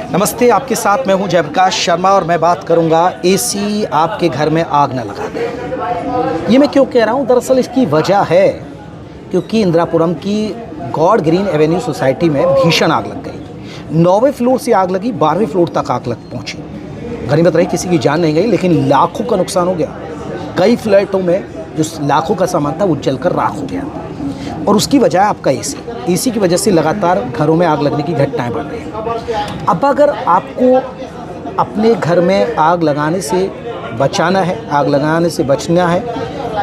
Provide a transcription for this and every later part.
नमस्ते, आपके साथ मैं हूं जयप्रकाश शर्मा और मैं बात करूंगा एसी आपके घर में आग न लगा दे। ये मैं क्यों कह रहा हूं? दरअसल इसकी वजह है क्योंकि इंदिरापुरम की गॉड ग्रीन एवेन्यू सोसाइटी में भीषण आग लग गई। 9वें फ्लोर से आग लगी, 12वें फ्लोर तक आग लग पहुंची। गनीमत रही किसी की जान नहीं गई, लेकिन लाखों का नुकसान हो गया। कई फ्लैटों में जो लाखों का सामान था वो जलकर राख हो गया। और उसकी वजह है आपका एसी की वजह से लगातार घरों में आग लगने की घटनाएं बढ़ रही हैं। अब अगर आपको अपने घर में आग लगाने से बचाना है, आग लगाने से बचना है,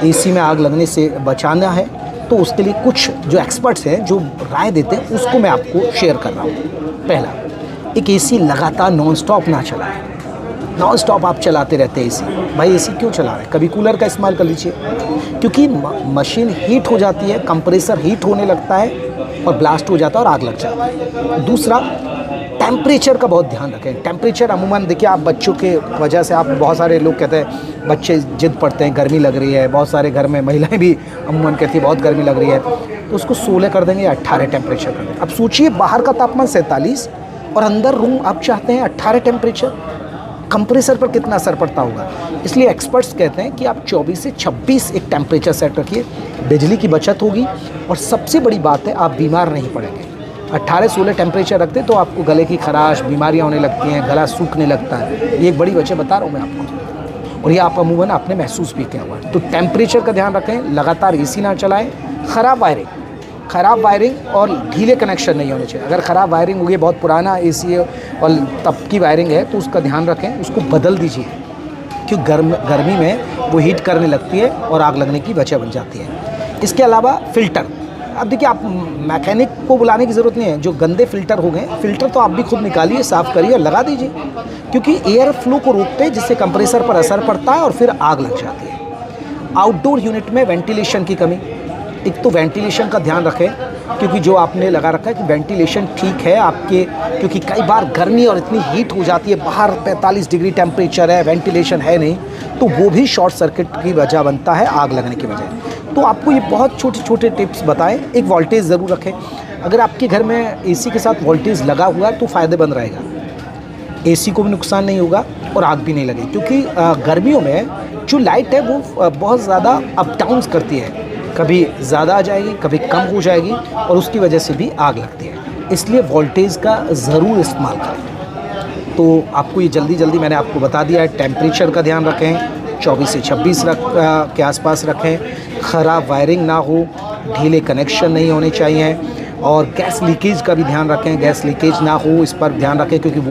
एसी में आग लगने से बचाना है, तो उसके लिए कुछ जो एक्सपर्ट्स हैं जो राय देते हैं उसको मैं आपको शेयर कर रहा हूँ। पहला, एक एसी लगातार नॉन स्टॉप ना चलाएं। नॉन स्टॉप आप चलाते रहते हैं एसी, भाई एसी क्यों चला रहे हैं? कभी कूलर का इस्तेमाल कर लीजिए, क्योंकि मशीन हीट हो जाती है, कंप्रेसर हीट होने लगता है और ब्लास्ट हो जाता है और आग लग जाती है। दूसरा, टेम्परेचर का बहुत ध्यान रखें। टेम्परेचर अमूमन देखिए, आप बच्चों के वजह से आप बहुत सारे लोग कहते हैं, बच्चे जिद पड़ते हैं गर्मी लग रही है, बहुत सारे घर में महिलाएं भी अमूमन कहती है बहुत गर्मी लग रही है, तो उसको 16 कर देंगे या 18 टेम्परेचर कर देंगे। अब सोचिए, बाहर का तापमान 47 और अंदर रूम आप चाहते हैं 18 टेम्परेचर, कंप्रेसर पर कितना असर पड़ता होगा। इसलिए एक्सपर्ट्स कहते हैं कि आप 24 से 26 एक टेम्परेचर सेट रखिए, बिजली की बचत होगी और सबसे बड़ी बात है आप बीमार नहीं पड़ेंगे। 18-16 टेम्परेचर रखते तो आपको गले की खराश, बीमारियां होने लगती हैं, गला सूखने लगता है। ये एक बड़ी वजह बता रहा हूँ मैं आपको, और ये आप अमूमन आपने महसूस भी किया हुआ है। तो टेम्परेचर का ध्यान रखें, लगातार एसी ना चलाएं। ख़राब वायरिंग और ढीले कनेक्शन नहीं होने चाहिए। अगर ख़राब वायरिंग होगी, बहुत पुराना एसी है और तब की वायरिंग है, तो उसका ध्यान रखें, उसको बदल दीजिए, क्योंकि गर्मी में वो हीट करने लगती है और आग लगने की वजह बन जाती है। इसके अलावा फ़िल्टर, अब देखिए, आप मैकेनिक को बुलाने की ज़रूरत नहीं है। जो गंदे फ़िल्टर हो गए, फ़िल्टर तो आप भी खुद निकालिए, साफ़ करिए और लगा दीजिए, क्योंकि एयर फ्लो को रोकते हैं, जिससे कंप्रेसर पर असर पड़ता है और फिर आग लग जाती है। आउटडोर यूनिट में वेंटिलेशन की कमी, एक तो वेंटिलेशन का ध्यान रखें, क्योंकि जो आपने लगा रखा है कि वेंटिलेशन ठीक है आपके, क्योंकि कई बार गर्मी और इतनी हीट हो जाती है, बाहर 45 डिग्री टेम्परेचर है, वेंटिलेशन है नहीं, तो वो भी शॉर्ट सर्किट की वजह बनता है, आग लगने की वजह। तो आपको ये बहुत छोटे छोटे टिप्स बताएं। एक वोल्टेज ज़रूर रखें। अगर आपके घर में एसी के साथ वोल्टेज लगा हुआ है तो फ़ायदेमंद रहेगा, एसी को भी नुकसान नहीं होगा और आग भी नहीं लगेगी, क्योंकि गर्मियों में जो लाइट है वो बहुत ज़्यादा अप डाउन्स करती है, कभी ज़्यादा आ जाएगी, कभी कम हो जाएगी और उसकी वजह से भी आग लगती है। इसलिए वोल्टेज का ज़रूर इस्तेमाल करें। तो आपको ये जल्दी मैंने आपको बता दिया है। टेम्परेचर का ध्यान रखें, 24 से 26 के आसपास रखें, ख़राब वायरिंग ना हो, ढीले कनेक्शन नहीं होने चाहिए और गैस लीकेज का भी ध्यान रखें, गैस लीकेज ना हो इस पर ध्यान रखें, क्योंकि